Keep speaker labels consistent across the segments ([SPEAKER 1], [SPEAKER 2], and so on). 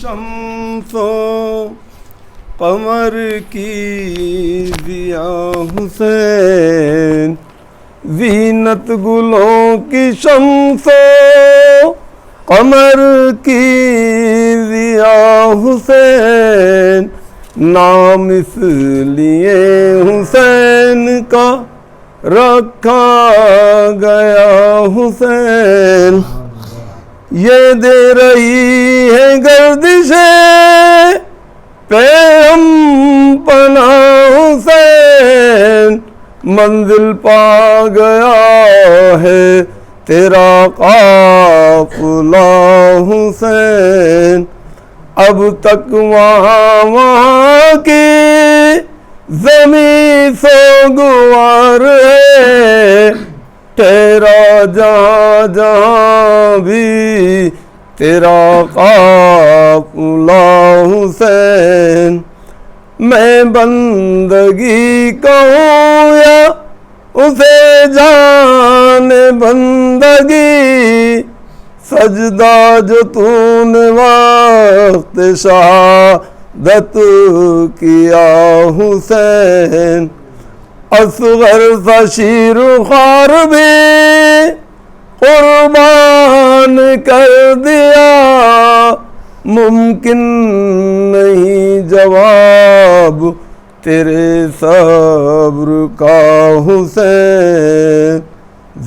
[SPEAKER 1] شمس و قمر کی ضیاء حسین، زینت گلوں کی شمس و قمر کی ضیاء حسین، نام اس لیے حسین کا رکھا گیا حسین، یہ دے رہی ہے گردش پہ ہم پناہ حسین، منزل پا گیا ہے تیرا قافلہ حسین، اب تک وہاں کی زمین سوگوار ہے، تیرا جہاں جہاں بھی تیرا قافلہ حسین، میں بندگی کہوں یا اسے جان بندگی، سجدہ جو تو نے وقت شہادت کیا حسین، اصغر سا شیر خوار بھی قربان کر دیا، ممکن نہیں جواب تیرے صبر کا حسین،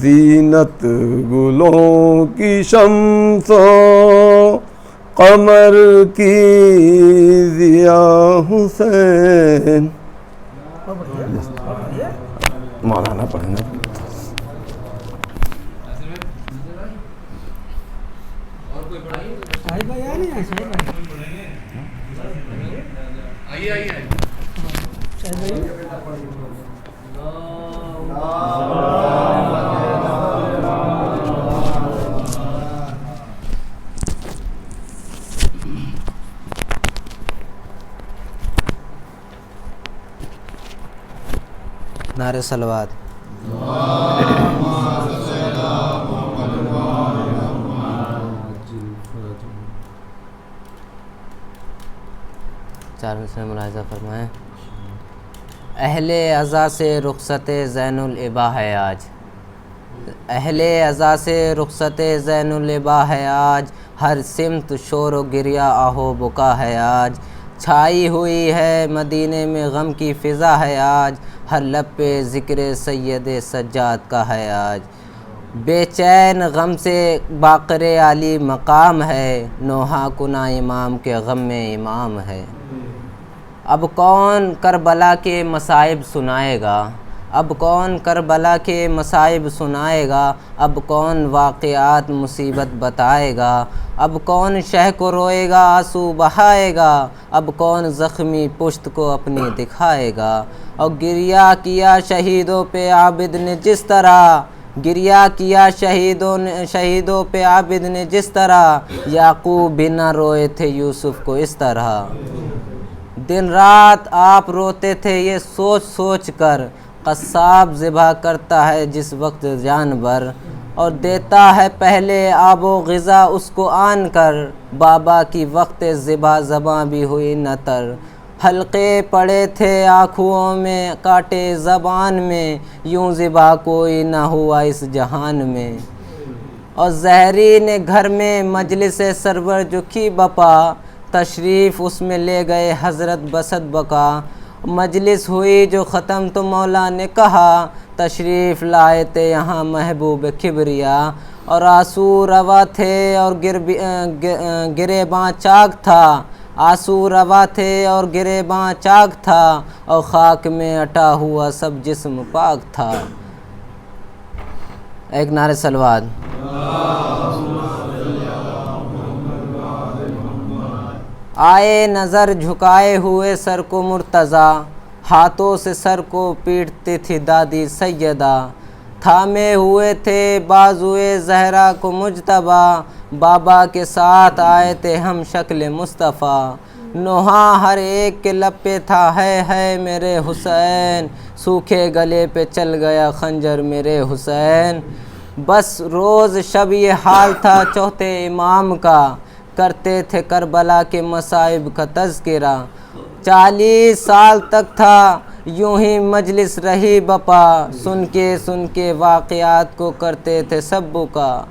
[SPEAKER 1] زینت گلوں کی شمس و قمر کی ضیاء حسین۔ مولانا پڑھنا
[SPEAKER 2] نعرہ صلوات۔ چار مصرع ملاحظہ فرمائیں۔ اہل عزا سے رخصت زین العبا ہے آج، اہل عزا سے رخصت زین العبا ہے آج، ہر سمت شور و گریہ آہو بکا ہے آج، چھائی ہوئی ہے مدینے میں غم کی فضا ہے آج، ہر لب پہ ذکر سید سجاد کا ہے آج، بے چین غم سے باقر عالی مقام ہے، نوحہ کنا امام کے غم میں امام ہے، اب کون کربلا کے مصائب سنائے گا، اب کون کربلا کے مصائب سنائے گا، اب کون واقعات مصیبت بتائے گا، اب کون شہ کو روئے گا آنسو بہائے گا، اب کون زخمی پشت کو اپنی دکھائے گا، اور گریہ کیا شہیدوں پہ عابد نے جس طرح، گریہ کیا شہیدوں پہ عابد نے جس طرح، یعقوب بھی نہ روئے تھے یوسف کو اس طرح، دن رات آپ روتے تھے یہ سوچ سوچ کر، قصاب ذبح کرتا ہے جس وقت جانور، اور دیتا ہے پہلے آب و غذا اس کو آن کر، بابا کی وقت ذبح زباں بھی ہوئی نہ تر، حلقے پڑے تھے آنکھوں میں کاٹے زبان میں، یوں ذبح کوئی نہ ہوا اس جہان میں، اور زہری نے گھر میں مجلس سرور جو کی بپا، تشریف اس میں لے گئے حضرت بسط بقا، مجلس ہوئی جو ختم تو مولا نے کہا، تشریف لائے تھے یہاں محبوب کبریا، اور آنسو روا تھے اور گریباں چاک تھا، آنسو روا تھے اور گریباں چاک تھا، اور خاک میں اٹا ہوا سب جسم پاک تھا۔ ایک نعرہ صلوات۔ آئے نظر جھکائے ہوئے سر کو مرتضیٰ، ہاتھوں سے سر کو پیٹتی تھی دادی سیدہ، تھامے ہوئے تھے بازوئے زہرا کو مجتبیٰ، بابا کے ساتھ آئے تھے ہم شکل مصطفیٰ، نوحہ ہر ایک کے لب پہ تھا ہے میرے حسین، سوکھے گلے پہ چل گیا خنجر میرے حسین، بس روز شب یہ حال تھا چوتھے امام کا، کرتے تھے کربلا کے مصائب کا تذکرہ 40 سال تک تھا یوں ہی مجلس رہی بپا سن کے واقعات کو کرتے تھے سب کا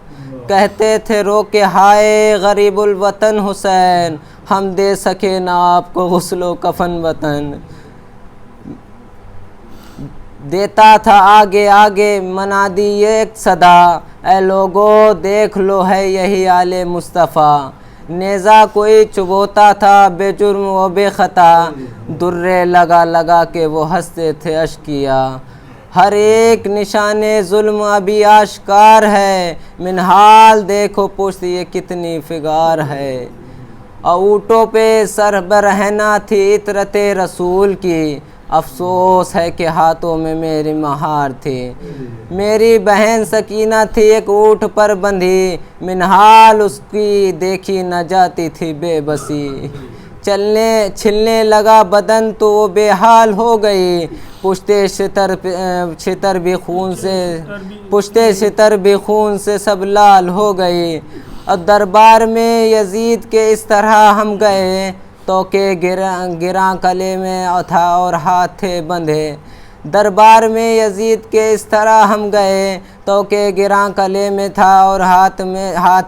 [SPEAKER 2] کہتے تھے رو کے ہائے غریب الوطن حسین ہم دے سکے نہ آپ کو غسل و کفن وطن دیتا تھا آگے آگے منادی یہ ایک صدا اے لوگو دیکھ لو ہے یہی آل مصطفیٰ نیزہ کوئی چبوتا تھا بے جرم و بے خطا درے لگا کے وہ ہنستے تھے اشکیا ہر ایک نشان ظلم ابھی آشکار ہے منحال دیکھو پشت یہ کتنی فگار ہے اونٹوں پہ سر برہنہ تھی عطرت رسول کی افسوس ہے کہ ہاتھوں میں میری مہار تھی میری بہن سکینہ تھی ایک اونٹ پر بندھی منحال اس کی دیکھی نہ جاتی تھی بے بسی چھلنے لگا بدن تو وہ بے حال ہو گئی پشتے شتر بھی خون سے سب لال ہو گئی اور دربار میں یزید کے اس طرح ہم گئے تو کہ گراں کلے میں تھا اور ہاتھ تھے بندھے دربار میں یزید کے اس طرح ہم گئے تو کہ گراں کلے میں تھا اور ہاتھ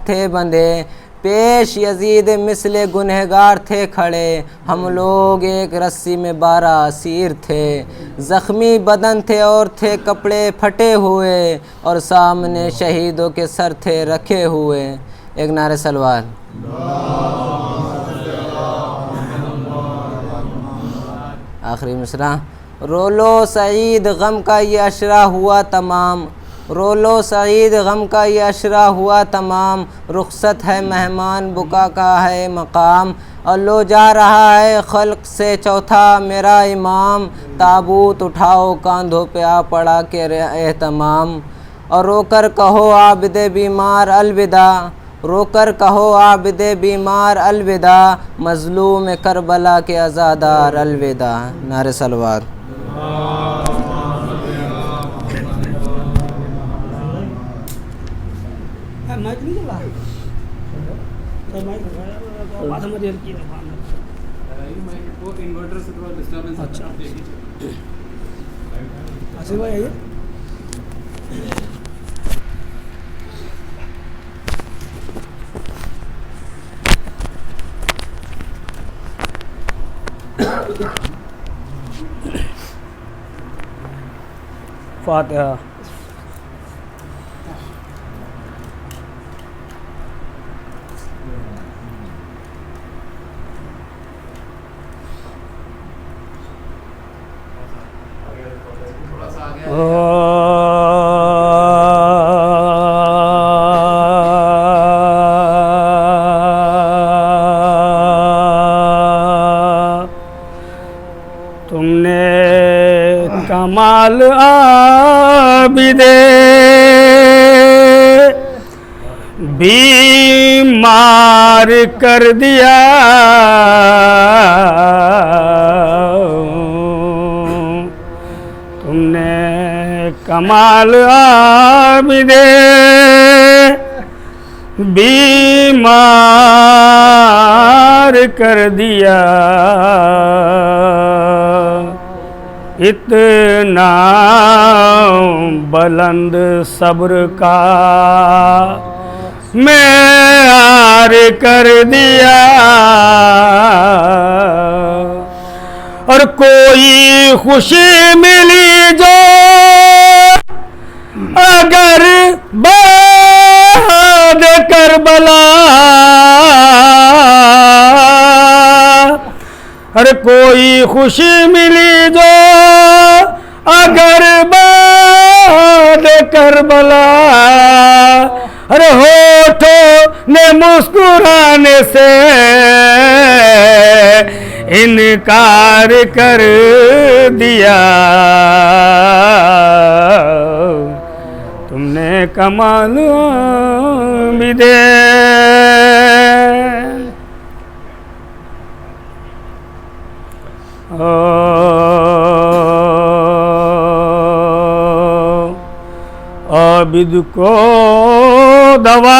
[SPEAKER 2] تھے بندھے پیش یزید مثل گنہگار تھے کھڑے ہم لوگ ایک رسی میں 12 اسیر تھے زخمی بدن تھے اور تھے کپڑے پھٹے ہوئے اور سامنے شہیدوں کے سر تھے رکھے ہوئے ایک نعرہ صلوات آخری مصرع رولو سعید غم کا یہ عشرہ ہوا تمام رولو سعید غم کا یہ عشرہ ہوا تمام رخصت ہے مہمان بکا کا ہے مقام اور لو جا رہا ہے خلق سے چوتھا میرا امام تابوت اٹھاؤ کاندھوں پہ آ پڑا کے اہتمام اور رو کر کہو عابد بیمار الوداع رو کر کہو عابد بیمار الوداع مظلوم کربلا کے عزادار الوداع نعرہ صلوات
[SPEAKER 3] فاتحہ تم نے کمال عابد بیمار کر دیا تم نے کمال عابد بیمار کر دیا اتنا بلند صبر کا معیار کر دیا اور کوئی خوشی ملی جو اگر بعد کربلا ہر کوئی خوشی ملی جو اگر بعد کربلا ہر ہونٹوں نے مسکرانے سے انکار کر دیا تم نے کمال عابد عابد کو دوا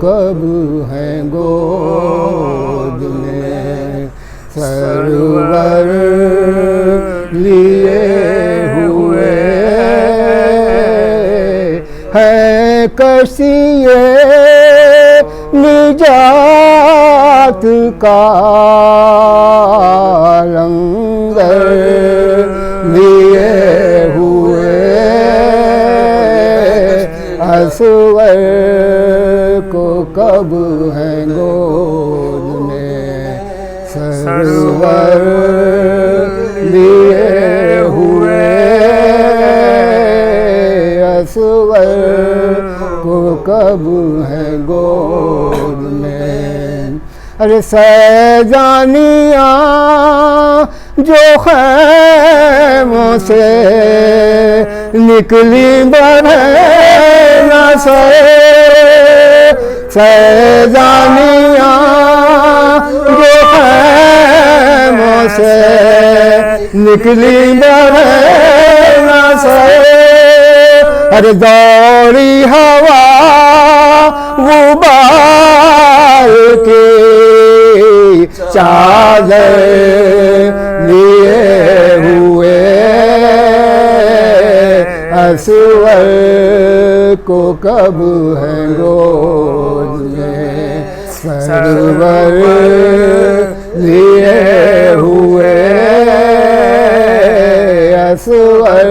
[SPEAKER 4] کب ہیں گود میں سرور لیے ہوئے ہے کشتی نجات کا لنگر لیے ہوئے اصور کو کب ہیں گود میں سرور لیے ہوئے اصور کو کب ہیں گود میں ارے سیجانیاں جو خیموں سے نکلی برہنہ سے سیجانیاں جو خیموں سے نکلی برہنہ سے ارے دوڑی ہوا غبار کی چادر لیے ہوئے اصور کو کب ہیں گود میں سرور لیے ہوئے اصور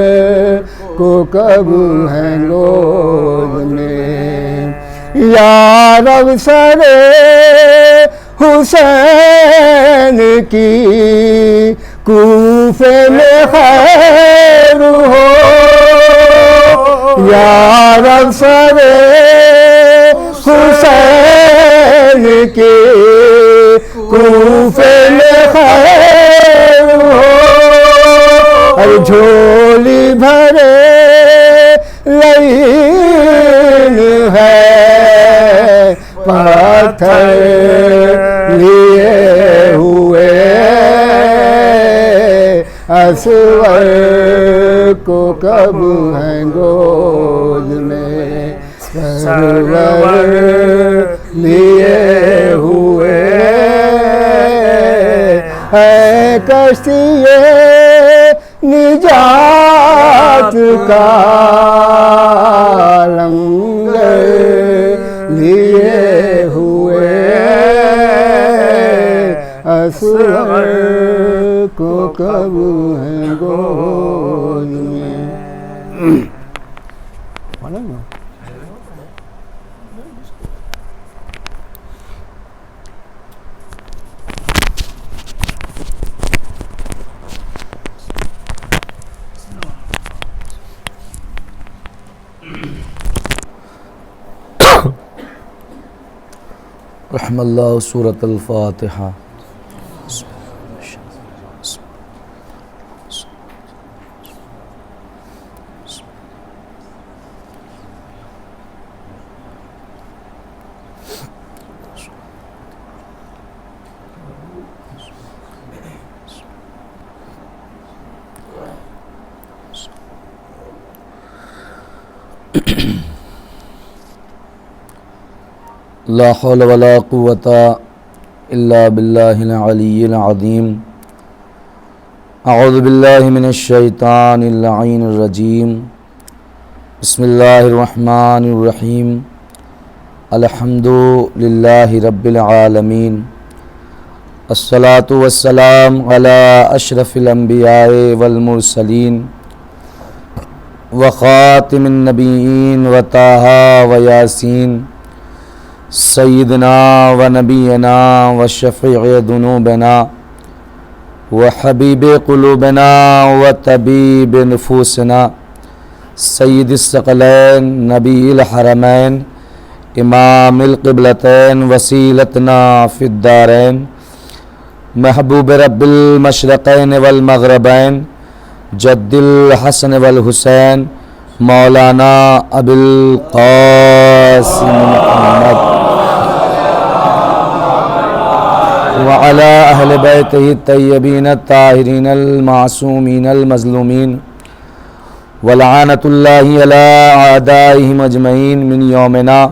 [SPEAKER 4] کو کب ہیں گود میں یا رب سر حسین کی کوفے میں خیر ہو یا رب سر حسین کی کوفے میں خیر ہو اور جھولی بھرے لعین ہے پتھر لیے ہوئے اصور کو کب ہیں گود میں سرور لیے ہوئے ہے کشتی نجات کا لنگر لیے ہوئے اصور کو کب ہیں گود میں
[SPEAKER 5] رحم اللہ سورۃ الفاتحہ لا حول ولا قوة الا باللہ العلی العظیم اعوذ باللہ من الشیطان اللعین الرجیم بسم اللہ الرحمن الرحیم الحمد للہ رب العالمین الصلاة والسلام علی اشرف الانبیاء والمرسلین وخاتم النبیین وطٰہٰ ویاسین سیدنا و نبینا و شفیع ذنوبنا و حبیب قلوبنا و طبیب نفوسنا سید الثقلین نبی الحرمین امام القبلتین وسیلتنا فی الدارین محبوب رب المشرقین والمغربین جد الحسن والحسین مولانا ابی القاسم محمد وعلى أهل بيته الطيبين الطاهرين المعصومين المظلومين ولعنة الله على أعدائهم أجمعين من يومنا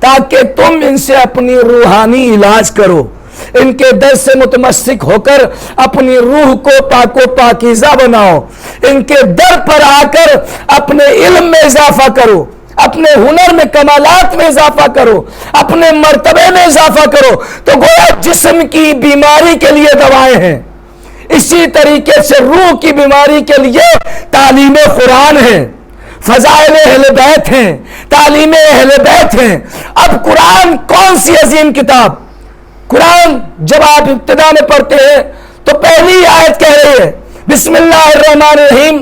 [SPEAKER 5] تاکہ تم ان سے اپنی روحانی علاج کرو، ان کے در سے متمسک ہو کر اپنی روح کو پاک و پاکیزہ بناؤ، ان کے در پر آ کر اپنے علم میں اضافہ کرو، اپنے ہنر میں کمالات میں اضافہ کرو، اپنے مرتبے میں اضافہ کرو۔ تو گویا جسم کی بیماری کے لیے دوائیں ہیں، اسی طریقے سے روح کی بیماری کے لیے تعلیم قرآن ہے، فضائل اہل بیت ہیں، تعلیم اہل بیت ہیں۔ اب قرآن کون سی عظیم کتاب؟ قرآن جب آپ ابتدا میں پڑھتے ہیں تو پہلی آیت کہہ رہی ہے بسم اللہ الرحمن الرحیم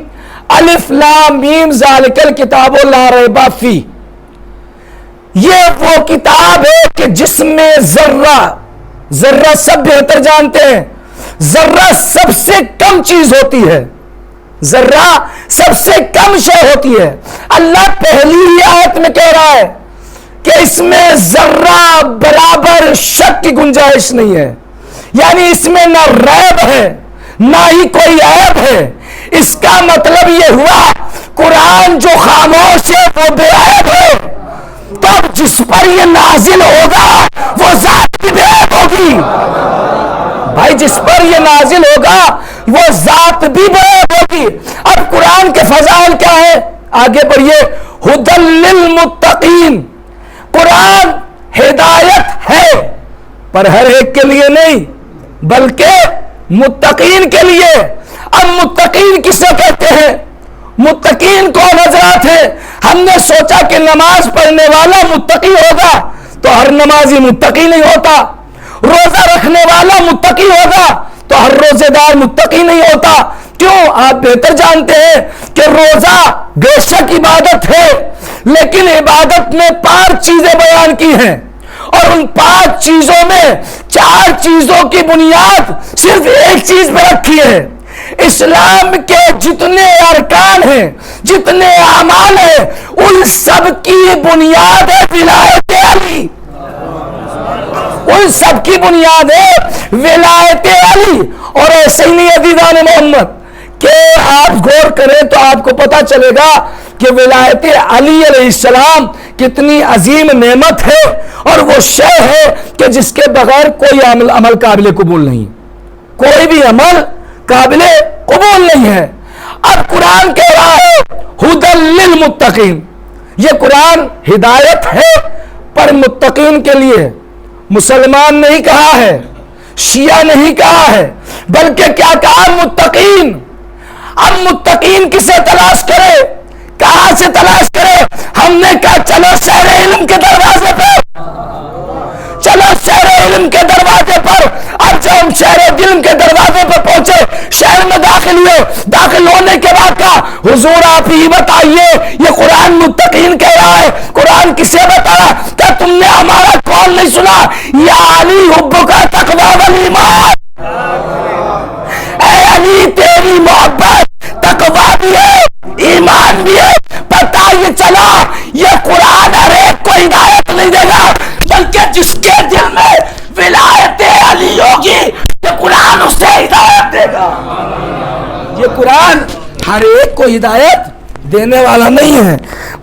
[SPEAKER 5] الف لام میم ذالک الکتاب لا ریب فیہ۔ یہ وہ کتاب ہے کہ جس میں ذرہ سب بہتر جانتے ہیں، ذرہ سب سے کم چیز ہوتی ہے، ذرہ سب سے کم شے ہوتی ہے۔ اللہ پہلی ہی آیت میں کہہ رہا ہے کہ اس میں ذرہ برابر شک کی گنجائش نہیں ہے، یعنی اس میں نہ ریب ہے نہ ہی کوئی عیب ہے۔ اس کا مطلب یہ ہوا قرآن جو خاموش ہے وہ بے عیب ہے، تو اب جس پر یہ نازل ہوگا وہ ذات بھی بے عیب ہوگی۔ بھائی جس پر یہ نازل ہوگا وہ ذات بھی بے عیب ہوگی۔ اب قرآن کے فضائل کیا ہے؟ آگے بڑھیے، ھدی للمتقین، قرآن ہدایت ہے پر ہر ایک کے لیے نہیں بلکہ متقین کے لیے۔ اب متقین کسے کہتے ہیں؟ متقین کون حضرات ہیں؟ ہم نے سوچا کہ نماز پڑھنے والا متقی ہوگا تو ہر نمازی متقی نہیں ہوتا، روزہ رکھنے والا متقی ہوگا تو ہر روزے دار متقی نہیں ہوتا۔ کیوں؟ آپ بہتر جانتے ہیں کہ روزہ بے شک عبادت ہے، لیکن عبادت میں 5 چیزیں بیان کی ہیں اور ان 5 چیزوں میں 4 چیزوں کی بنیاد صرف ایک چیز پہ رکھی ہے۔ اسلام کے جتنے ارکان ہیں، جتنے اعمال ہیں، ان سب کی بنیاد ہے ولایت علی، ان سب کی بنیاد ہے ولایت علی۔ اور ایسے ہی نہیں عزیزان محمد کہ آپ غور کریں تو آپ کو پتا چلے گا کہ ولایت علی علیہ السلام کتنی عظیم نعمت ہے، اور وہ شے ہے کہ جس کے بغیر کوئی عمل قابل قبول نہیں، کوئی بھی عمل قابل قبول نہیں ہے۔ اب قرآن کہہ رہا ہے ھدی للمتقین، یہ قرآن ہدایت ہے پر متقین کے لیے۔ مسلمان نہیں کہا ہے، شیعہ نہیں کہا ہے، بلکہ کیا کہا؟ متقین۔ اب متقین کسے تلاش کرے؟ کہاں سے تلاش کرے؟ ہم نے کہا چلو شہر علم کے دروازے پر، چلو شہر علم کے دروازے پر۔ اب جب ہم شہر علم کے دروازے پر پہنچے، شہر میں داخل ہوئے، داخل ہونے کے بعد کہا حضور آپ ہی بتائیے یہ قرآن متقین کہہ رہا ہے، قرآن کسے بتایا؟ کیا تم نے ہمارا قول نہیں سنا؟ یا علی حب کا تقوی والایمان، اے علی تیری محبت تقوی بھی ہے ایمان بھی ہے۔ پتہ یہ چلا یہ قرآن ہر ایک کو ہدایت نہیں دے گا، بلکہ جس کے دل میں ولایت علی ہوگی یہ قرآن اسے ہدایت دے گا۔ یہ قرآن ہر ایک کو ہدایت دینے والا نہیں ہے،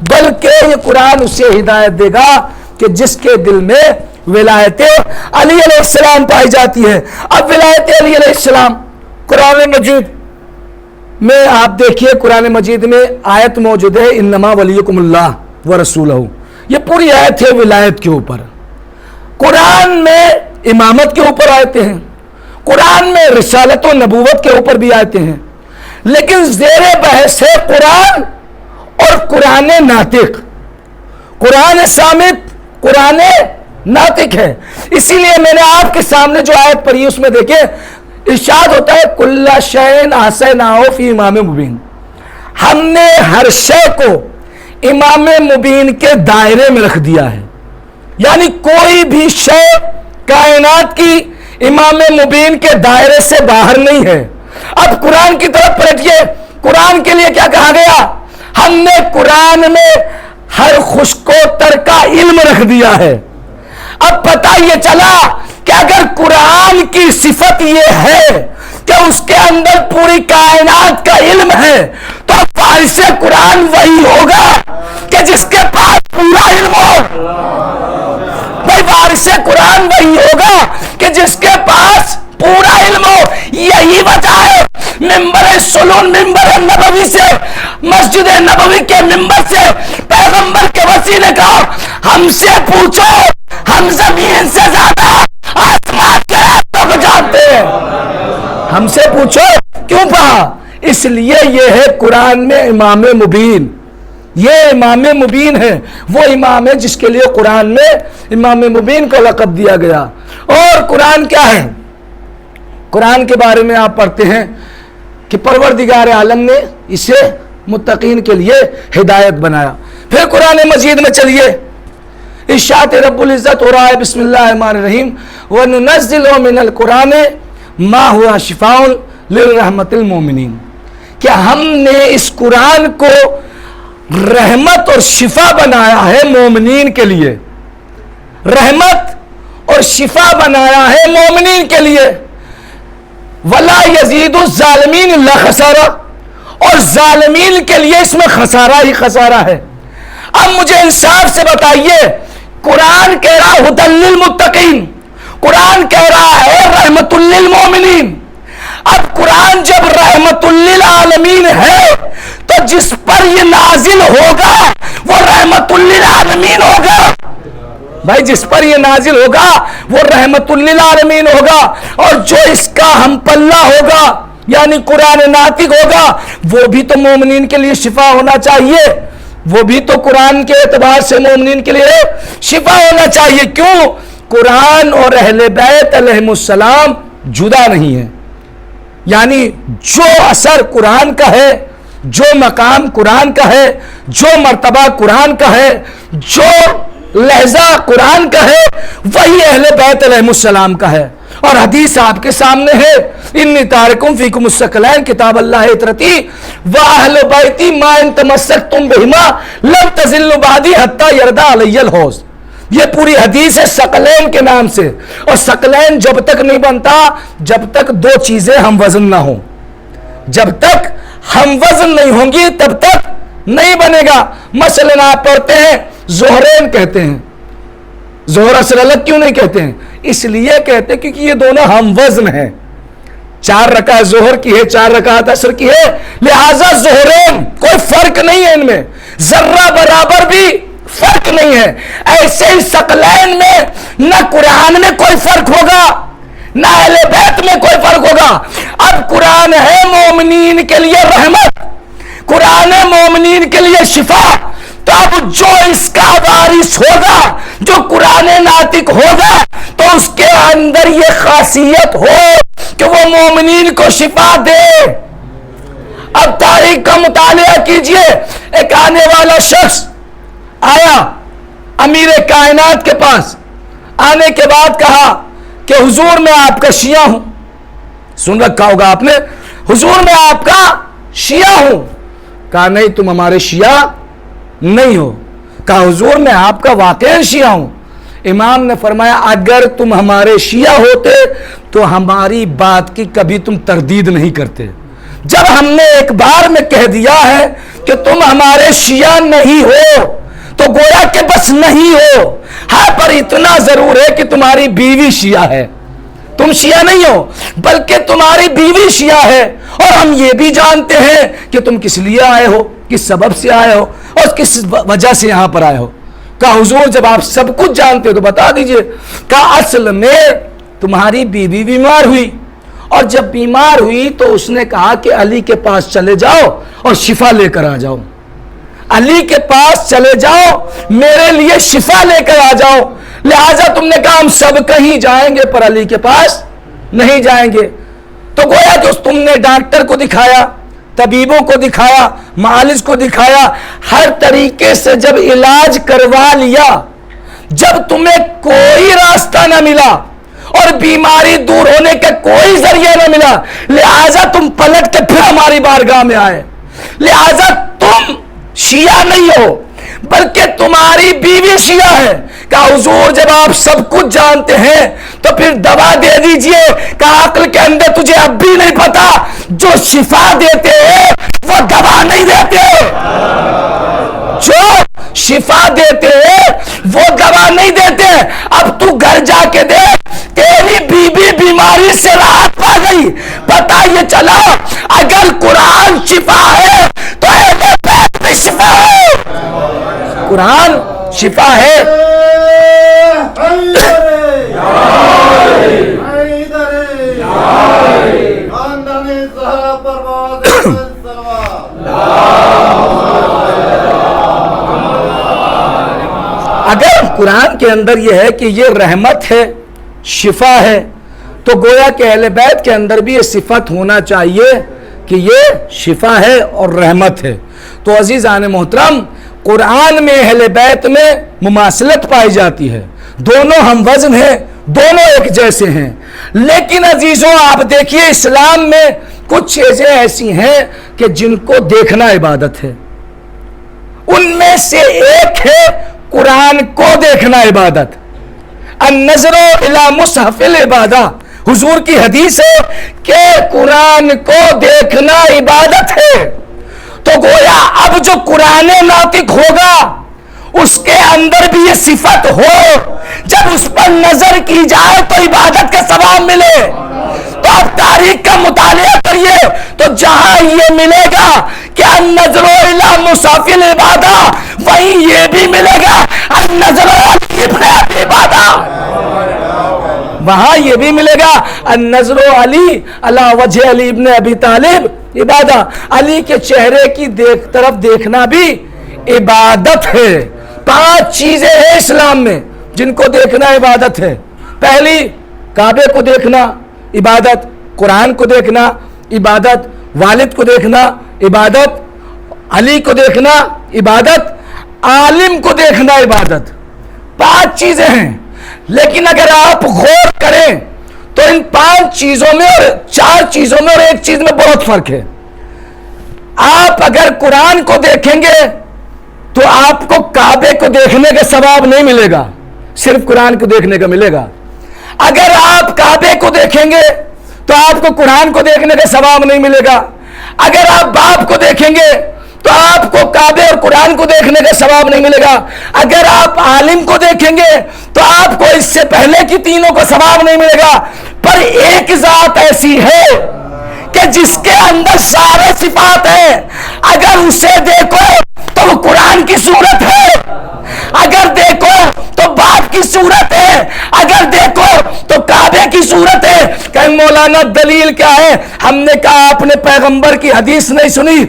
[SPEAKER 5] بلکہ یہ قرآن اسے ہدایت دے گا کہ جس کے دل میں ولایت علی علیہ السلام پائی جاتی ہے۔ اب ولایت علی علیہ السلام قرآن مجید میں آپ دیکھیے، قرآن مجید میں آیت موجود ہے انما ولیکم اللہ ورسولہ، یہ پوری آیت ہے ولایت کے اوپر۔ قرآن میں امامت کے اوپر آیتیں ہیں، قرآن میں رسالت و نبوت کے اوپر بھی آیتیں ہیں، لیکن زیر بحث ہے قرآن اور قرآن ناطق، قرآن صامت، قرآن ناطق ہے۔ اسی لیے میں نے آپ کے سامنے جو آیت پڑھی اس میں دیکھیں ارشاد ہوتا ہے کل شیء احصیناہ فی امام مبین، ہم نے ہر شے کو امام مبین کے دائرے میں رکھ دیا ہے، یعنی کوئی بھی شے کائنات کی امام مبین کے دائرے سے باہر نہیں ہے۔ اب قرآن کی طرف پلٹیے، قرآن کے لیے کیا کہا گیا؟ ہم نے قرآن میں ہر خشک و تر کا علم رکھ دیا ہے۔ اب پتہ یہ چلا کہ اگر قرآن کی صفت یہ ہے کہ اس کے اندر پوری کائنات کا علم ہے تو وارث قرآن وہی ہوگا کہ جس کے پاس پورا علم ہو۔ وارث قرآن وہی ہوگا کہ جس کے پاس پورا علم ہو. یہی وجہ ہے ممبر سلون ممبر نبوی سے, مسجد نبوی کے ممبر سے پیغمبر کے وسیع نے کہا ہم سے پوچھو, ہم زمین سے زیادہ آسمان کے راستوں کو جانتے ہیں. ہم سے پوچھو. کیوں کہا؟ اس لیے یہ ہے قرآن میں امام مبین. یہ امام مبین ہے, وہ امام ہے جس کے لیے قرآن میں امام مبین کو لقب دیا گیا. اور قرآن کیا ہے؟ قرآن کے بارے میں آپ پڑھتے ہیں کہ پروردگار عالم نے اسے متقین کے لیے ہدایت بنایا. پھر قرآن مجید میں چلیے, ارشاد رب العزت ہو رہا ہے بسم اللہ الرحمن الرحیم وَنُنَزِّلُ مِنَ الْقُرْآنِ مَا هُوَ شِفَاءٌ لِلرَّحْمَةِ الْمُؤْمِنِينَ کہ ہم نے اس قرآن کو رحمت اور شفا بنایا ہے مومنین کے لیے. رحمت اور شفا بنایا ہے مومنین کے لیے. وَلَا يَزِيدُ الظَّالِمِينَ إِلَّا خَسَارًا اور ظالمین کے لیے اس میں خسارہ ہی خسارہ ہے. اب مجھے انصاف سے بتائیے, قرآن کہہ رہا ہدی للمتقین, قرآن کہہ رہا ہے رحمت للمؤمنین. اب قرآن جب رحمت للعالمین ہے تو جس پر یہ نازل ہوگا وہ رحمت للعالمین ہوگا. بھائی جس پر یہ نازل ہوگا وہ رحمت للعالمین ہوگا. اور جو اس کا ہم پلہ ہوگا یعنی قرآن ناطق ہوگا وہ بھی تو مومنین کے لیے شفا ہونا چاہیے. وہ بھی تو قرآن کے اعتبار سے مومنین کے لیے شفا ہونا چاہیے. کیوں؟ قرآن اور اہل بیت علیہم السلام جدا نہیں ہے. یعنی جو اثر قرآن کا ہے, جو مقام قرآن کا ہے, جو مرتبہ قرآن کا ہے, جو لہجہ قرآن کا ہے, وہی اہل بیت علیہم السلام کا ہے. اور حدیث آپ کے سامنے ہے, انی تارکم فیکم الثقلین کتاب اللہ اطرتی واہل بیتی ما ان تمسکتم بہما لن تضلوا بعدی حتی یردا علی الحوض. یہ پوری حدیث ہے ثقلین کے نام سے. اور ثقلین جب تک نہیں بنتا جب تک دو چیزیں ہم وزن نہ ہوں. جب تک ہم وزن نہیں ہوں گی تب تک نہیں بنے گا. مثلا آپ پڑھتے ہیں زہرین کہتے ہیں, زہر اثر الگ کیوں نہیں کہتے ہیں؟ اس لیے کہتے ہیں کیونکہ یہ دونوں ہم وزن ہیں. 4 رکعت ظہر کی ہے, 4 رکعت عصر کی ہے, لہذا زہرین کوئی فرق نہیں ہے ان میں, ذرہ برابر بھی فرق نہیں ہے. ایسے ہی ثقلین میں نہ قرآن میں کوئی فرق ہوگا نہ اہل بیت میں کوئی فرق ہوگا. اب قرآن ہے مومنین کے لیے رحمت, قرآن ہے مومنین کے لیے شفا. تو اب جو اس کا وارث ہوگا, جو قرآن ناطق ہوگا, تو اس کے اندر یہ خاصیت ہو کہ وہ مومنین کو شفا دے. اب تاریخ کا مطالعہ کیجئے. ایک آنے والا شخص آیا امیر کائنات کے پاس, آنے کے بعد کہا کہ حضور میں آپ کا شیعہ ہوں. سن رکھا ہوگا آپ نے, حضور میں آپ کا شیعہ ہوں. کہا نہیں تم ہمارے شیعہ نہیں ہو. کہا حضور میں آپ کا واقعی شیعہ ہوں. امام نے فرمایا اگر تم ہمارے شیعہ ہوتے تو ہماری بات کی کبھی تم تردید نہیں کرتے. جب ہم نے ایک بار میں کہہ دیا ہے کہ تم ہمارے شیعہ نہیں ہو تو گویا کہ بس نہیں ہو. ہاں پر اتنا ضرور ہے کہ تمہاری بیوی شیعہ ہے. تم شیعہ نہیں ہو بلکہ تمہاری بیوی شیعہ ہے. اور ہم یہ بھی جانتے ہیں کہ تم کس لیے آئے ہو, کس سبب سے آئے ہو اور کس وجہ سے یہاں پر آئے ہو. کہا حضور جب آپ سب کچھ جانتے ہو تو بتا دیجئے. کہا اصل میں تمہاری بیوی بیمار ہوئی, اور جب بیمار ہوئی تو اس نے کہا کہ علی کے پاس چلے جاؤ اور شفا لے کر آ جاؤ. علی کے پاس چلے جاؤ, میرے لیے شفا لے کر آ جاؤ. لہذا تم نے کہا ہم سب کہیں جائیں گے پر علی کے پاس نہیں جائیں گے. تو گویا کہ تم نے ڈاکٹر کو دکھایا, طبیبوں کو دکھایا, معالج کو دکھایا, ہر طریقے سے جب علاج کروا لیا, جب تمہیں کوئی راستہ نہ ملا اور بیماری دور ہونے کا کوئی ذریعہ نہ ملا, لہذا تم پلٹ کے پھر ہماری بارگاہ میں آئے. لہذا تم شیعہ نہیں ہو بلکہ تمہاری بیوی شیعہ ہے. کہا حضور جب آپ سب کچھ جانتے ہیں تو پھر دوا دے دیجئے. کہا عقل کے اندر تجھے اب بھی نہیں پتا جو شفا دیتے ہیں وہ دوا نہیں دیتے, جو شفا دیتے ہیں وہ دوا نہیں دیتے. اب تو چلا اگر قرآن شفا ہے تو اہل بیت میں شفا ہے. قرآن شفا ہے. اگر قرآن کے اندر یہ ہے کہ یہ رحمت ہے، شفا ہے، تو گویا کہ اہل بیت کے اندر بھی یہ صفت ہونا چاہیے کہ یہ شفا ہے اور رحمت ہے. تو عزیزان محترم، قرآن میں اہل بیت میں مماثلت پائی جاتی ہے، دونوں ہم وزن ہیں، دونوں ایک جیسے ہیں. لیکن عزیزوں آپ دیکھیے اسلام میں کچھ چیزیں ایسی ہیں کہ جن کو دیکھنا عبادت ہے. ان میں سے ایک ہے قرآن کو دیکھنا عبادت. النظر الی مصحف العبادہ، حضور کی حدیث ہے کہ قرآن کو دیکھنا عبادت ہے. تو گویا اب جو قرآن ناطق ہوگا اس کے اندر بھی یہ صفت ہو، جب اس پر نظر کی جائے تو عبادت کا ثواب ملے. تو آپ تاریخ کا مطالعہ کریے تو جہاں یہ ملے گا کہ النظر الی مصحف العبادہ، وہیں یہ بھی ملے گا النظر الی ابن ابی عبادہ، وہاں یہ بھی ملے گا النظر علی علی وجہ علی ابن ابی طالب عبادہ. علی کے چہرے کی طرف دیکھنا بھی عبادت ہے. 5 چیزیں ہیں اسلام میں جن کو دیکھنا عبادت ہے. پہلی، کعبے کو دیکھنا عبادت، قرآن کو دیکھنا عبادت، والد کو دیکھنا عبادت، علی کو دیکھنا عبادت، عالم کو دیکھنا عبادت. 5 چیزیں ہیں. لیکن اگر آپ غور کریں تو ان 5 چیزوں میں اور 4 چیزوں میں اور ایک چیز میں بہت فرق ہے. آپ اگر قرآن کو دیکھیں گے تو آپ کو کعبے کو دیکھنے کا ثواب نہیں ملے گا، صرف قرآن کو دیکھنے کا ملے گا. اگر آپ کعبے کو دیکھیں گے تو آپ کو قرآن کو دیکھنے کا ثواب نہیں ملے گا. اگر آپ باپ کو دیکھیں گے تو آپ کو کعبے اور قرآن کو دیکھنے کا ثواب نہیں ملے گا. اگر آپ عالم کو دیکھیں گے تو آپ کو اس سے پہلے کی تینوں کا ثواب نہیں ملے گا. پر ایک ذات ایسی ہے کہ جس کے اندر سارے صفات ہیں، اگر اسے دیکھو تو وہ قرآن کی صورت ہے، اگر دیکھو تو باپ کی صورت ہے، اگر دیکھو تو کعبے کی صورت ہے. کہ مولانا دلیل کیا ہے؟ ہم نے کہا آپ نے پیغمبر کی حدیث نہیں سنی،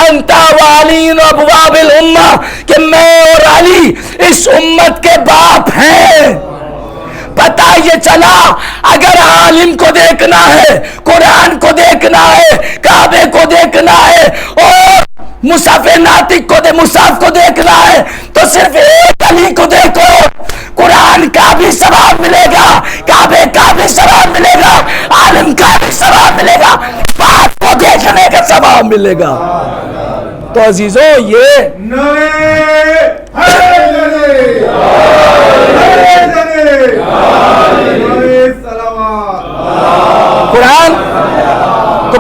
[SPEAKER 5] انتا وعلی ابواب الامہ، کہ میں اور علی اس امت کے باپ ہیں. پتہ یہ چلا اگر عالم کو دیکھنا ہے، قرآن کو دیکھنا ہے، کعبے کو دیکھنا ہے اور مصحف ناطق مصحف کو دیکھنا ہے تو صرف ایک علی کو دیکھو. قرآن کا بھی ثواب ملے گا، کعبے کا بھی ثواب ملے گا، عالم کا بھی ثواب ملے گا، باپ کو دیکھنے کا ثواب ملے گا. تو عزیزوں یہ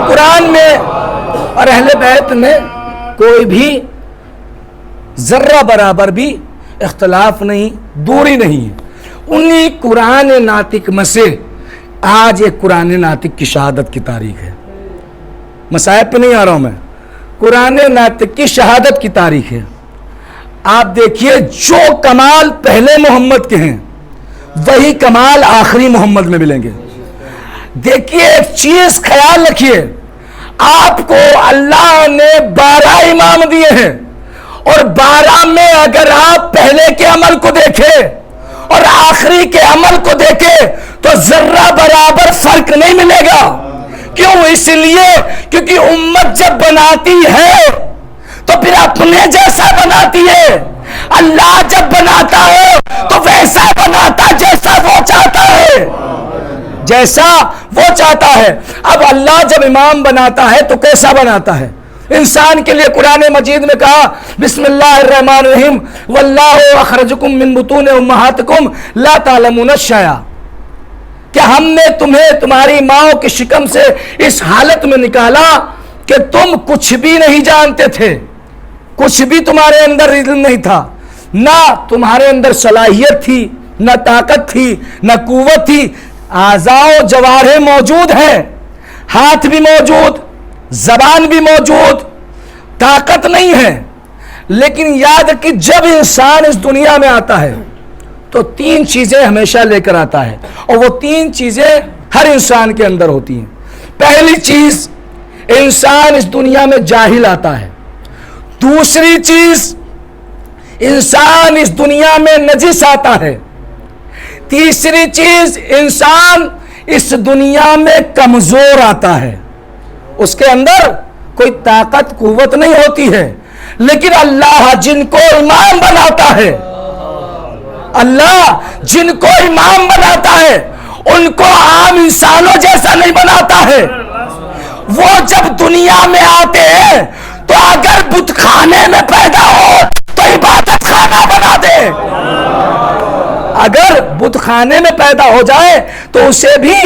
[SPEAKER 5] قرآن میں اور اہل بیت میں کوئی بھی ذرہ برابر بھی اختلاف نہیں، دوری نہیں ہے. انہی قرآن ناطق میں سے آج ایک قرآن ناطق کی شہادت کی تاریخ ہے. مصائب پہ نہیں آ رہا ہوں میں، قرآن ناطق کی شہادت کی تاریخ ہے. آپ دیکھیے جو کمال پہلے محمد کے ہیں وہی کمال آخری محمد میں ملیں گے. دیکھیے ایک چیز خیال رکھیے، آپ کو اللہ نے 12 امام دیے ہیں اور 12 میں اگر آپ پہلے کے عمل کو دیکھیں اور آخری کے عمل کو دیکھیں تو ذرہ برابر فرق نہیں ملے گا. کیوں؟ اس لیے کیونکہ امت جب بناتی ہے تو پھر اپنے جیسا بناتی ہے. اللہ جب بناتا ہے تو ویسا بناتا جیسا وہ چاہتا ہے، جیسا وہ چاہتا ہے. اب اللہ جب امام بناتا ہے تو کیسا بناتا ہے؟ انسان کے لیے قرآن مجید میں کہا بسم اللہ الرحمن الرحیم واللہ اخرجکم من بطون امہاتکم لا تعلمون شیئا، کہ ہم نے تمہیں تمہاری ماؤں کی شکم سے اس حالت میں نکالا کہ تم کچھ بھی نہیں جانتے تھے، کچھ بھی تمہارے اندر علم نہیں تھا، نہ تمہارے اندر صلاحیت تھی، نہ طاقت تھی، نہ قوت تھی. اعضاء و جوارح موجود ہیں ہاتھ بھی موجود, زبان بھی موجود, طاقت نہیں ہے, لیکن یاد کہ جب انسان اس دنیا میں آتا ہے تو 3 چیزیں ہمیشہ لے کر آتا ہے, اور وہ 3 چیزیں ہر انسان کے اندر ہوتی ہیں. پہلی چیز, انسان اس دنیا میں جاہل آتا ہے. دوسری چیز, انسان اس دنیا میں نجس آتا ہے. تیسری چیز, انسان اس دنیا میں کمزور آتا ہے. اس کے اندر کوئی طاقت قوت نہیں ہوتی ہے, لیکن اللہ جن کو امام بناتا ہے, اللہ جن کو امام بناتا ہے ان کو عام انسانوں جیسا نہیں بناتا ہے. وہ جب دنیا میں آتے ہیں تو اگر بت خانے میں پیدا ہو تو عبادت خانہ بنا دے, اگر بت خانے میں پیدا ہو جائے تو اسے بھی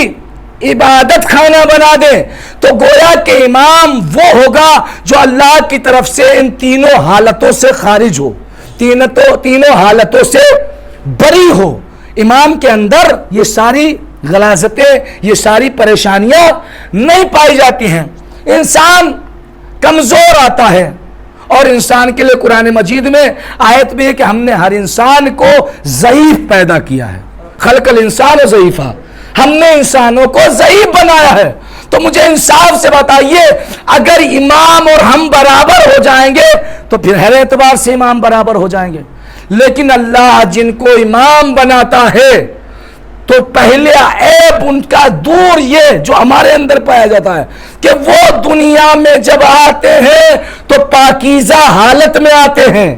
[SPEAKER 5] عبادت خانہ بنا دے. تو گویا کہ امام وہ ہوگا جو اللہ کی طرف سے ان تینوں حالتوں سے خارج ہو, تینوں حالتوں سے بری ہو. امام کے اندر یہ ساری غلاظتیں, یہ ساری پریشانیاں نہیں پائی جاتی ہیں. انسان کمزور آتا ہے, اور انسان کے لیے قرآن مجید میں آیت بھی ہے کہ ہم نے ہر انسان کو ضعیف پیدا کیا ہے. خلق الانسان ضعیفا, ہم نے انسانوں کو ضعیف بنایا ہے. تو مجھے انصاف سے بتائیے, اگر امام اور ہم برابر ہو جائیں گے تو پھر ہر اعتبار سے امام برابر ہو جائیں گے. لیکن اللہ جن کو امام بناتا ہے تو پہلے عیب ان کا دور یہ جو ہمارے اندر پایا جاتا ہے کہ وہ دنیا میں جب آتے ہیں تو پاکیزہ حالت میں آتے ہیں.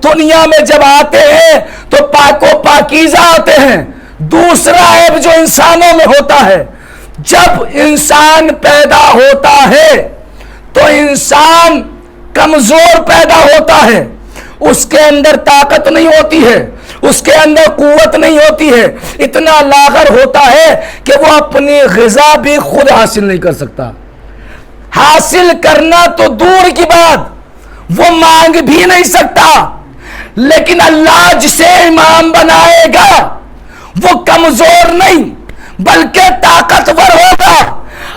[SPEAKER 5] دنیا میں جب آتے ہیں تو پاک و پاکیزہ آتے ہیں. دوسرا عیب جو انسانوں میں ہوتا ہے, جب انسان پیدا ہوتا ہے تو انسان کمزور پیدا ہوتا ہے. اس کے اندر طاقت نہیں ہوتی ہے, اس کے اندر قوت نہیں ہوتی ہے, اتنا لاغر ہوتا ہے کہ وہ اپنی غذا بھی خود حاصل نہیں کر سکتا. حاصل کرنا تو دور کی بات, وہ مانگ بھی نہیں سکتا. لیکن اللہ جسے امام بنائے گا وہ کمزور نہیں بلکہ طاقتور ہوگا.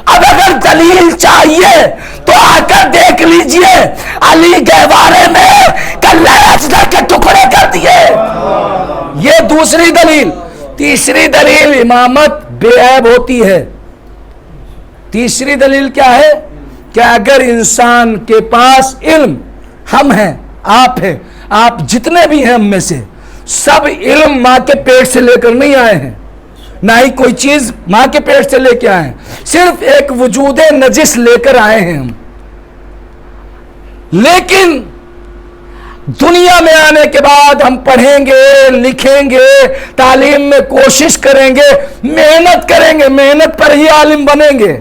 [SPEAKER 5] اب اگر دلیل چاہیے تو آ کر دیکھ لیجئے, علی گہوارے میں کلہ اجدر کے ٹکڑے کر دیے. یہ دوسری دلیل. تیسری دلیل, امامت بے عیب ہوتی ہے. تیسری دلیل کیا ہے کہ اگر انسان کے پاس علم, ہم ہیں, آپ ہیں, آپ جتنے بھی ہیں ہم میں سے سب علم ماں کے پیٹ سے لے کر نہیں آئے ہیں, نہ ہی کوئی چیز ماں کے پیٹ سے لے کے آئے ہیں, صرف ایک وجود نجس لے کر آئے ہیں ہم. لیکن دنیا میں آنے کے بعد ہم پڑھیں گے, لکھیں گے, تعلیم میں کوشش کریں گے, محنت کریں گے, محنت پر ہی عالم بنیں گے,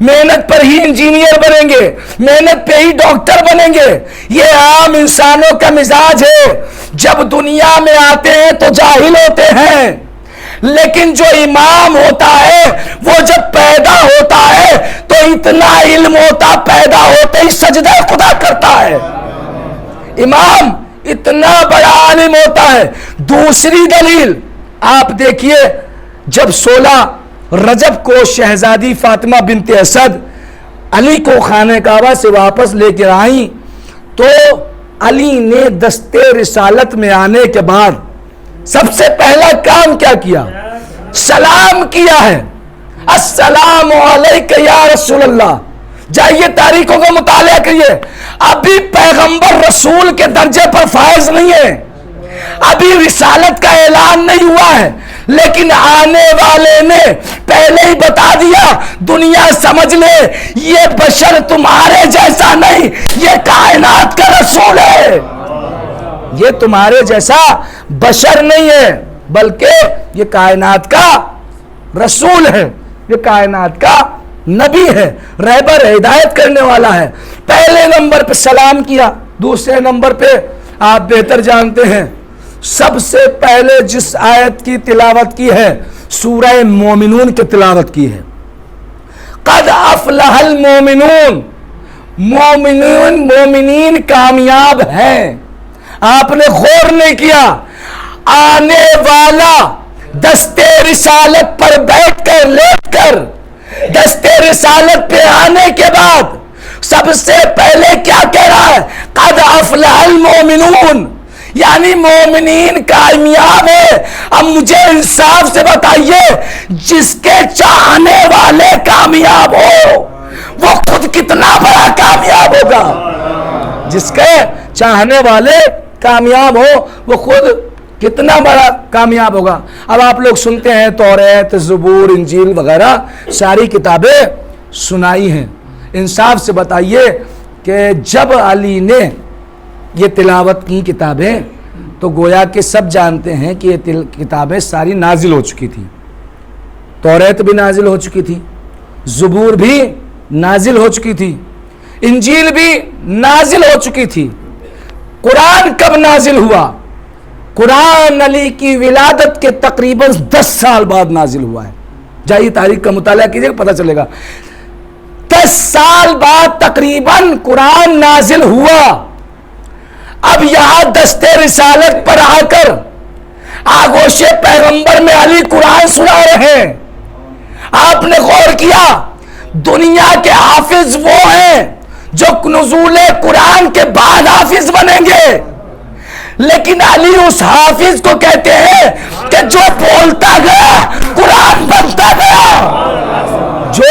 [SPEAKER 5] محنت پر ہی انجینئر بنیں گے, محنت پہ ہی ڈاکٹر بنیں گے. یہ عام انسانوں کا مزاج ہے. جب دنیا میں آتے ہیں تو جاہل ہوتے ہیں, لیکن جو امام ہوتا ہے وہ جب پیدا ہوتا ہے تو اتنا علم ہوتا, پیدا ہوتے ہی سجدہ خدا کرتا ہے. امام اتنا بڑا عالم ہوتا ہے. دوسری دلیل آپ دیکھیے, جب 16 رجب کو شہزادی فاطمہ بنت اسد علی کو خانہ کعبہ سے واپس لے کر آئیں تو علی نے دستے رسالت میں آنے کے بعد سب سے پہلا کام کیا کیا؟ سلام کیا ہے. السلام علیکہ یا رسول اللہ. جائیے تاریخوں کا مطالعہ کریے, ابھی پیغمبر رسول کے درجے پر فائز نہیں ہے, ابھی رسالت کا اعلان نہیں ہوا ہے, لیکن آنے والے نے پہلے ہی بتا دیا, دنیا سمجھ لے یہ بشر تمہارے جیسا نہیں, یہ کائنات کا رسول ہے. یہ تمہارے جیسا بشر نہیں ہے بلکہ یہ کائنات کا رسول ہے, یہ کائنات کا نبی ہے, رہبر ہدایت کرنے والا ہے. پہلے نمبر پہ سلام کیا. دوسرے نمبر پہ آپ بہتر جانتے ہیں سب سے پہلے جس آیت کی تلاوت کی ہے سورہ مومنون کی تلاوت کی ہے. قد افلح المومنون, مومنین کامیاب ہیں. آپ نے غور نہیں کیا, آنے والا دستے رسالت پر بیٹھ کر لیٹ کر دستے رسالت پہ آنے کے بعد سب سے پہلے کیا کہہ رہا ہے؟ قد افلح المؤمنون، یعنی مومنین کامیاب ہے۔ اب مجھے انصاف سے بتائیے، جس کے چاہنے والے کامیاب ہو وہ خود کتنا بڑا کامیاب ہوگا؟ جس کے چاہنے والے کامیاب ہو وہ خود کتنا بڑا کامیاب ہوگا۔ اب آپ لوگ سنتے ہیں توریت، زبور، انجیل وغیرہ ساری کتابیں سنائی ہیں، انصاف سے بتائیے کہ جب علی نے یہ تلاوت کی کتابیں تو گویا کہ سب جانتے ہیں کہ یہ کتابیں ساری نازل ہو چکی تھی۔ توریت بھی نازل ہو چکی تھی، زبور بھی نازل ہو چکی تھی، انجیل بھی نازل ہو چکی تھی۔ قرآن کب نازل ہوا؟ قرآن علی کی ولادت کے تقریباً 10 سال بعد نازل ہوا ہے۔ جائیے تاریخ کا مطالعہ کیجئے، پتہ چلے گا 10 سال بعد تقریباً قرآن نازل ہوا۔ اب یہاں دستے رسالت پر آ کر آغوش پیغمبر میں علی قرآن سنا رہے ہیں۔ آپ نے غور کیا، دنیا کے حافظ وہ ہیں جو نزول قرآن کے بعد حافظ بنیں گے، لیکن علی اس حافظ کو کہتے ہیں کہ جو بولتا گیا قرآن بنتا گیا، جو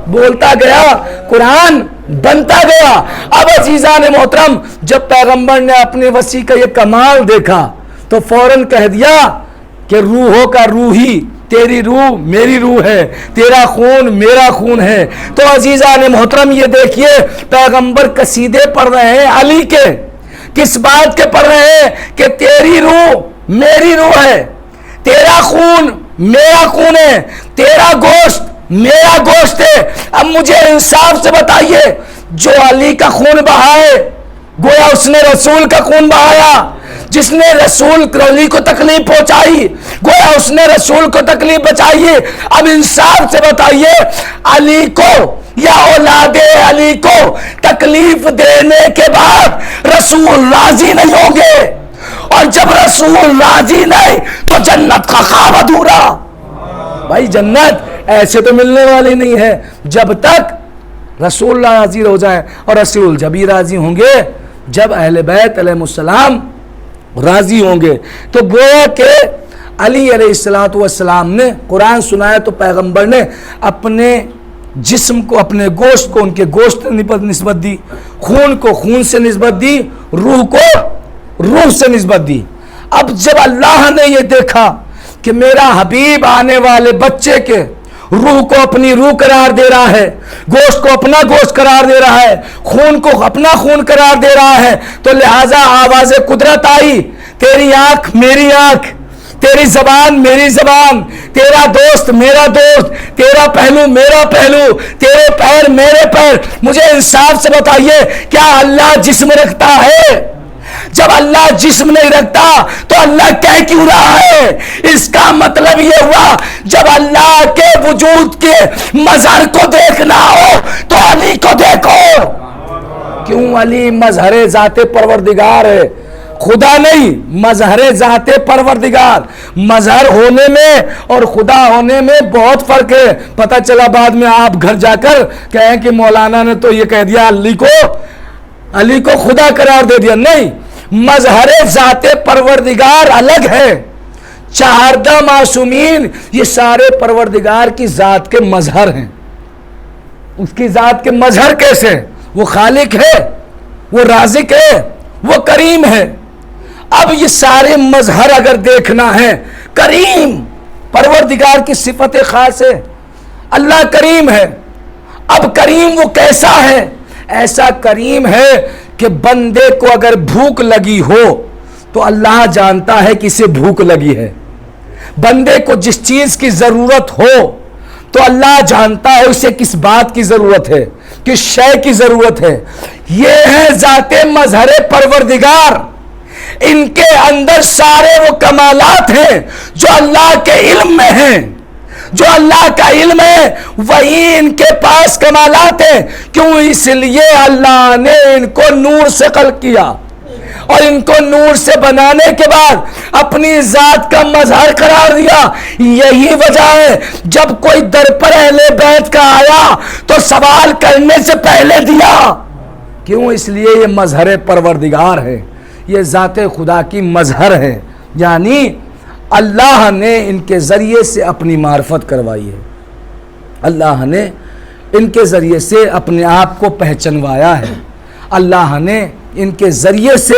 [SPEAKER 5] بولتا گیا قرآن بنتا گیا۔ اب عزیزان محترم، جب پیغمبر نے اپنے وسیع کا یہ کمال دیکھا تو فوراً کہہ دیا کہ روحوں کا روحی، تیری روح میری روح ہے، تیرا خون میرا خون ہے۔ تو عزیزان محترم یہ دیکھیے، پیغمبر قصیدے پڑھ رہے ہیں علی کے، کس بات کے پڑھ رہے ہیں کہ تیری روح میری روح ہے، تیرا خون میرا خون ہے، تیرا گوشت میرا گوشت ہے۔ اب مجھے انصاف سے بتائیے، جو علی کا خون بہائے گویا اس نے رسول کا خون بہایا، جس نے رسول علی کو تکلیف پہنچائی گویا اس نے رسول کو تکلیف بچائی۔ اب انصاف سے بتائیے، علی کو یا اولاد علی کو تکلیف دینے کے بعد رسول راضی نہیں ہوں گے، اور جب رسول راضی نہیں تو جنت کا خواب ادھورا۔ بھائی جنت ایسے تو ملنے والی نہیں ہے جب تک رسول اللہ راضی ہو جائے، اور رسول جب ہی راضی ہوں گے جب اہل بیت علیہ السلام راضی ہوں گے۔ تو گویا کہ علی علیہ السلام نے قرآن سنایا تو پیغمبر نے اپنے جسم کو، اپنے گوشت کو ان کے گوشت نسبت دی، خون کو خون سے نسبت دی، روح کو روح سے نسبت دی۔ اب جب اللہ نے یہ دیکھا کہ میرا حبیب آنے والے بچے کے روح کو اپنی روح قرار دے رہا ہے، گوشت کو اپنا گوشت قرار دے رہا ہے، خون کو اپنا خون قرار دے رہا ہے، تو لہٰذا آواز قدرت آئی، تیری آنکھ میری آنکھ، تیری زبان میری زبان، تیرا دوست میرا دوست، تیرا پہلو میرا پہلو، تیرے پیر میرے پیر۔ مجھے انصاف سے بتائیے، کیا اللہ جسم رکھتا ہے؟ جب اللہ جسم نہیں رکھتا تو اللہ کہہ کیوں رہا ہے؟ اس کا مطلب یہ ہوا، جب اللہ کے وجود کے مظہر کو دیکھنا ہو تو علی کو دیکھو۔ کیوں؟ علی مظہر ذات پروردگار ہے، خدا نہیں، مظہر ذات پروردگار۔ مظہر ہونے میں اور خدا ہونے میں بہت فرق ہے۔ پتہ چلا بعد میں آپ گھر جا کر کہیں کہ مولانا نے تو یہ کہہ دیا علی کو خدا قرار دے دیا۔ نہیں، مظہر ذات پروردگار الگ ہے۔ 14 معصومین یہ سارے پروردگار کی ذات کے مظہر ہیں۔ اس کی ذات کے مظہر کیسے؟ وہ خالق ہے، وہ رازق ہے، وہ کریم ہے۔ اب یہ سارے مظہر اگر دیکھنا ہے، کریم پروردگار کی صفت خاص ہے، اللہ کریم ہے۔ اب کریم وہ کیسا ہے؟ ایسا کریم ہے کہ بندے کو اگر بھوک لگی ہو تو اللہ جانتا ہے کہ اسے بھوک لگی ہے۔ بندے کو جس چیز کی ضرورت ہو تو اللہ جانتا ہے اسے کس بات کی ضرورت ہے، کس شے کی ضرورت ہے۔ یہ ہے ذات مظہر پروردگار۔ ان کے اندر سارے وہ کمالات ہیں جو اللہ کے علم میں ہیں۔ جو اللہ کا علم ہے وہی ان کے پاس کمالات ہیں۔ کیوں؟ اس لیے اللہ نے ان کو نور سے خلق کیا، اور ان کو نور سے بنانے کے بعد اپنی ذات کا مظہر قرار دیا. یہی وجہ ہے جب کوئی در پر اہل بیت کا آیا تو سوال کرنے سے پہلے دیا. کیوں؟ اس لیے یہ مظہر پروردگار ہے, یہ ذات خدا کی مظہر ہے, یعنی اللہ نے ان کے ذریعے سے اپنی معرفت کروائی ہے, اللہ نے ان کے ذریعے سے اپنے آپ کو پہچنوایا ہے, اللہ نے ان کے ذریعے سے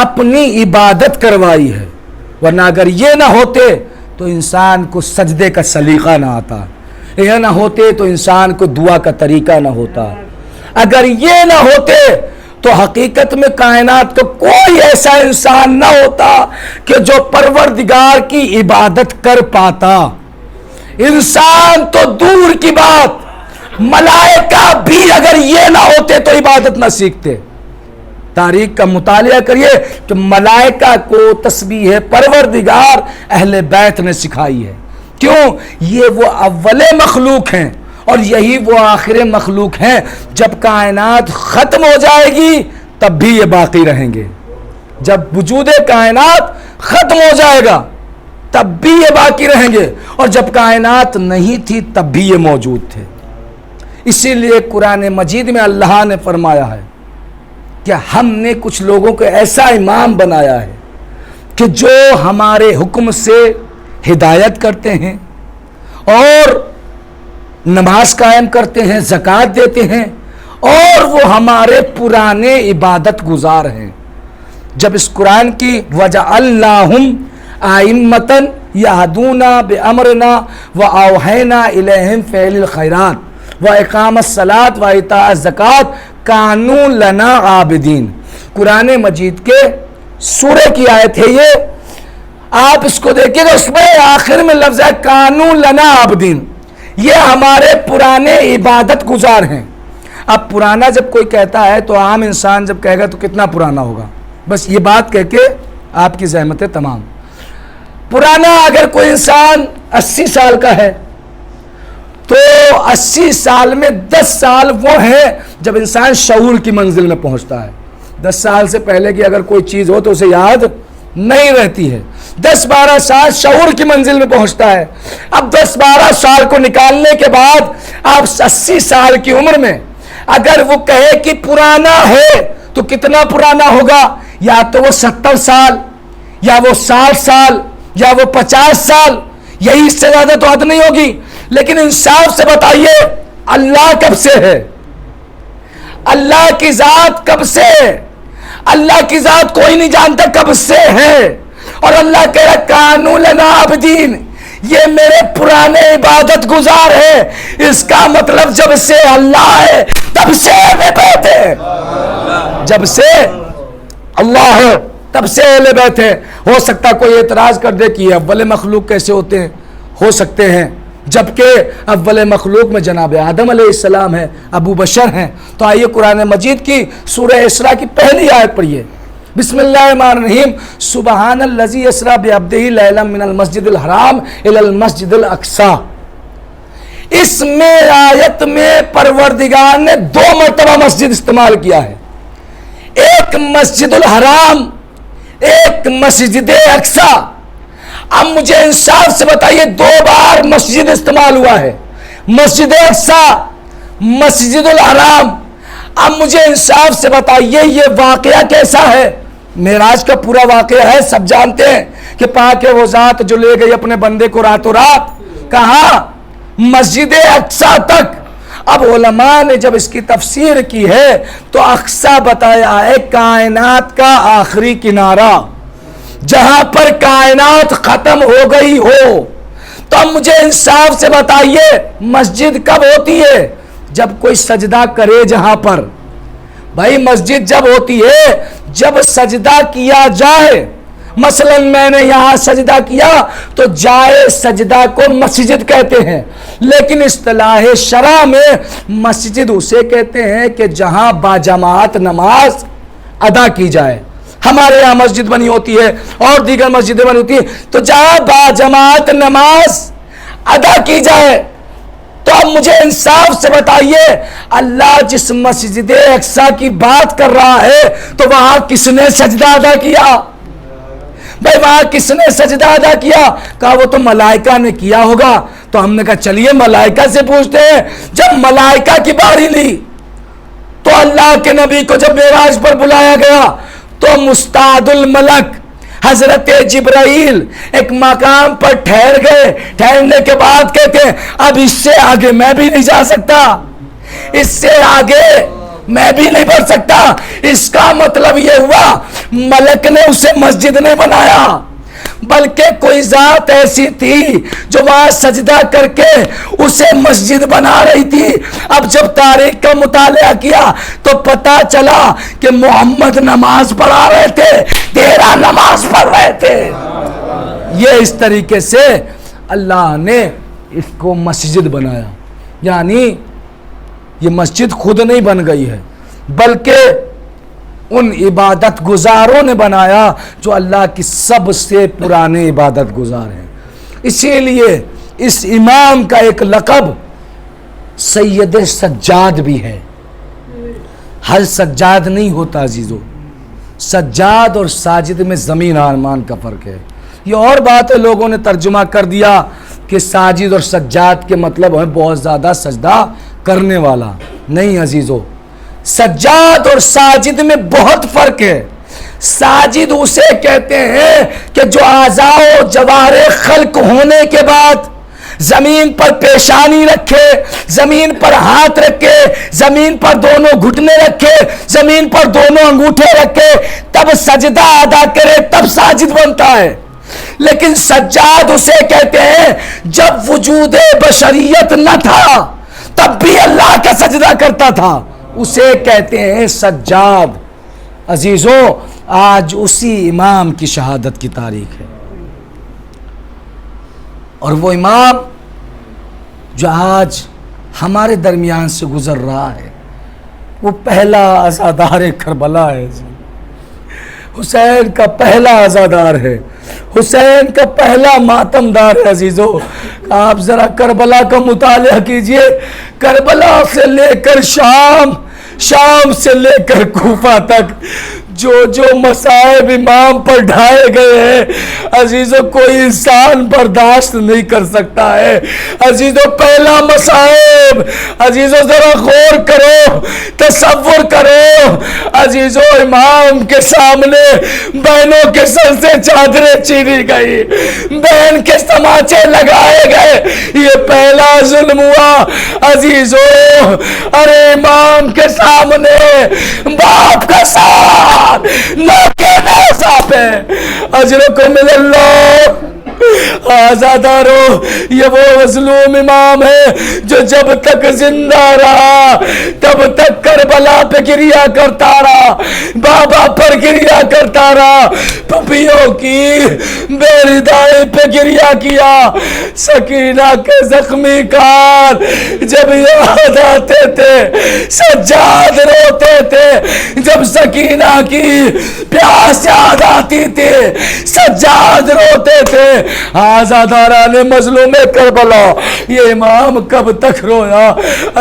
[SPEAKER 5] اپنی عبادت کروائی ہے. ورنہ اگر یہ نہ ہوتے تو انسان کو سجدے کا سلیقہ نہ آتا, یہ نہ ہوتے تو انسان کو دعا کا طریقہ نہ ہوتا, اگر یہ نہ ہوتے تو حقیقت میں کائنات کا کوئی ایسا انسان نہ ہوتا کہ جو پروردگار کی عبادت کر پاتا. انسان تو دور کی بات, ملائکہ بھی اگر یہ نہ ہوتے تو عبادت نہ سیکھتے. تاریخ کا مطالعہ کریے کہ ملائکہ کو تسبیح پروردگار اہل بیت نے سکھائی ہے. کیوں؟ یہ وہ اول مخلوق ہیں اور یہی وہ آخر مخلوق ہیں. جب کائنات ختم ہو جائے گی تب بھی یہ باقی رہیں گے, جب وجود کائنات ختم ہو جائے گا تب بھی یہ باقی رہیں گے, اور جب کائنات نہیں تھی تب بھی یہ موجود تھے. اسی لیے قرآن مجید میں اللہ نے فرمایا ہے کہ ہم نے کچھ لوگوں کو ایسا امام بنایا ہے کہ جو ہمارے حکم سے ہدایت کرتے ہیں اور نماز قائم کرتے ہیں, زکوٰۃ دیتے ہیں, اور وہ ہمارے پرانے عبادت گزار ہیں. جب اس قرآن کی وَجَعَلْنَاهُمْ أَئِمَّةً يَهْدُونَ بِأَمْرِنَا وَأَوْحَيْنَا إِلَيْهِمْ فِعْلَ الْخَيْرَاتِ وَإِقَامَ الصَّلَاةِ وَإِيتَاءَ الزَّكَاةِ كَانُوا لَنَا عَابِدِينَ. قرآن مجید کے سورہ کی آیت ہے یہ, آپ اس کو دیکھیں گے, اس میں آخر میں لفظ ہے کانوا لنا عابدین, یہ ہمارے پرانے عبادت گزار ہیں. اب پرانا جب کوئی کہتا ہے تو عام انسان جب کہے گا تو کتنا پرانا ہوگا, بس یہ بات کہہ کے آپ کی زحمتیں تمام. پرانا اگر کوئی انسان 80 سال کا ہے تو 80 سال میں 10 سال وہ ہیں جب انسان شعور کی منزل میں پہنچتا ہے. 10 سال سے پہلے کی اگر کوئی چیز ہو تو اسے یاد نہیں رہتی ہے. 10-12 سال شعور کی منزل میں پہنچتا ہے. اب 10-12 سال کو نکالنے کے بعد آپ 80 سال کی عمر میں اگر وہ کہے کہ پرانا ہے تو کتنا پرانا ہوگا؟ یا تو وہ 70 سال, یا وہ 60 سال, یا وہ 50 سال, یہی اس سے زیادہ تو حد نہیں ہوگی. لیکن انصاف سے بتائیے اللہ کب سے ہے؟ اللہ کی ذات کب سے ہے؟ اللہ کی ذات کوئی نہیں جانتا کب سے ہے. اور اللہ کہہ رہا کانوا لنا عابدین, یہ میرے پرانے عبادت گزار ہے. اس کا مطلب جب سے اللہ ہے تب سے اہل بیت ہے, جب سے اللہ ہے تب سے اہل بیت ہے. ہو سکتا کوئی اعتراض کر دے کہ اول مخلوق کیسے ہوتے ہیں, ہو سکتے ہیں, جبکہ اول مخلوق میں جناب آدم علیہ السلام ہے, ابو بشر ہیں. تو آئیے قرآن مجید کی سورہ اسراء کی پہلی آیت پڑھیے. بسم اللہ الرحمن الرحیم. سبحان الذی اسریٰ بعبدہ لیلا من المسجد الحرام الی المسجد الاقصی. اس میں آیت میں پروردگار نے 2 مرتبہ مسجد استعمال کیا ہے, ایک مسجد الحرام, ایک مسجد اقصی. اب مجھے انصاف سے بتائیے 2 بار مسجد استعمال ہوا ہے, مسجد اقصی, مسجد الحرام. اب مجھے انصاف سے بتائیے یہ واقعہ کیسا ہے؟ معراج کا پورا واقعہ ہے, سب جانتے ہیں کہ پاک ہے وہ ذات جو لے گئی اپنے بندے کو راتوں رات, کہاں؟ مسجد اقصی تک. اب علماء نے جب اس کی تفسیر کی ہے تو اقصی بتایا ہے کائنات کا آخری کنارہ, جہاں پر کائنات ختم ہو گئی ہو. تو اب مجھے انصاف سے بتائیے مسجد کب ہوتی ہے؟ جب کوئی سجدہ کرے جہاں پر. بھائی مسجد جب ہوتی ہے جب سجدہ کیا جائے. مثلا میں نے یہاں سجدہ کیا تو جائے سجدہ کو مسجد کہتے ہیں, لیکن اصطلاح شرع میں مسجد اسے کہتے ہیں کہ جہاں باجماعت نماز ادا کی جائے. ہمارے یہاں مسجد بنی ہوتی ہے اور دیگر مسجدیں بنی ہوتی ہیں, تو جہاں باجماعت نماز ادا کی جائے تو اب مجھے انصاف سے بتائیے، اللہ جس مسجد اقصی کی بات کر رہا ہے تو وہاں کس نے سجدہ ادا کیا؟ بھائی وہاں کس نے سجدہ ادا کیا؟ کہا وہ تو ملائکہ نے کیا ہوگا۔ تو ہم نے کہا چلیے ملائکہ سے پوچھتے ہیں۔ جب ملائکہ کی باری لی تو اللہ کے نبی کو جب معراج پر بلایا گیا تو مستعد الملک حضرت جبرائیل ایک مقام پر ٹھہر گئے۔ ٹھہرنے کے بعد کہتے ہیں اب اس سے آگے میں بھی نہیں جا سکتا، اس سے آگے میں بھی نہیں بڑھ سکتا۔ اس کا مطلب یہ ہوا ملک نے اسے مسجد نہیں بنایا، بلکہ کوئی ذات ایسی تھی جو وہاں سجدہ کر کے اسے مسجد بنا رہی تھی۔ اب جب تاریخ کا مطالعہ کیا تو پتا چلا کہ محمد نماز پڑھا رہے تھے، تیرا نماز پڑھ رہے تھے۔ یہ اس طریقے سے اللہ نے اس کو مسجد بنایا، یعنی یہ مسجد خود نہیں بن گئی ہے بلکہ ان عبادت گزاروں نے بنایا جو اللہ کی سب سے پرانے عبادت گزار ہیں۔ اسی لیے اس امام کا ایک لقب سید سجاد بھی ہے۔ ہر سجاد نہیں ہوتا عزیزو، سجاد اور ساجد میں زمین آسمان کا فرق ہے۔ یہ اور بات ہے لوگوں نے ترجمہ کر دیا کہ ساجد اور سجاد کے مطلب ہے بہت زیادہ سجدہ کرنے والا۔ نہیں عزیزو، سجاد اور ساجد میں بہت فرق ہے۔ ساجد اسے کہتے ہیں کہ جو اعضاء و جوارح خلق ہونے کے بعد زمین پر پیشانی رکھے، زمین پر ہاتھ رکھے، زمین پر دونوں گھٹنے رکھے، زمین پر دونوں انگوٹھے رکھے، تب سجدہ ادا کرے، تب ساجد بنتا ہے۔ لیکن سجاد اسے کہتے ہیں جب وجود بشریت نہ تھا تب بھی اللہ کا سجدہ کرتا تھا، اسے کہتے ہیں سجاد۔ عزیزو آج اسی امام کی شہادت کی تاریخ ہے، اور وہ امام جو آج ہمارے درمیان سے گزر رہا ہے وہ پہلا عزادار کربلا ہے، حسین کا پہلا عزادار ہے، حسین کا پہلا ماتمدار ہے۔ عزیزو آپ ذرا کربلا کا مطالعہ کیجئے، کربلا سے لے کر شام سے لے کر کوفہ تک جو مصائب امام پر ڈھائے گئے ہیں عزیزو کوئی انسان برداشت نہیں کر سکتا ہے۔ عزیزو پہلا مصائب، عزیزو ذرا غور کرو، تصور کرو، عزیزو امام کے سامنے بہنوں کے سر سے چادریں چیری گئی، بہن کے تماچے لگائے گئے، یہ پہلا ظلم ہوا۔ عزیزو ارے امام کے سامنے باپ کا ساتھ نہ کہنا صاحب ہے، اجرکم من اللہ۔ آزادارو یہ وہ مظلوم امام ہے جو جب تک زندہ رہا تب تک کربلا پہ گریا کرتا رہا، بابا پر گریا کرتا رہا، پپیوں کی بے ردائی پہ گریا کیا، سکینہ کے زخمی کان جب یاد آتے تھے سجاد روتے تھے، جب سکینہ کی پیاس یاد آتی تھی سجاد روتے تھے۔ آزاداران مظلوم کربلا یہ امام کب تک رویا؟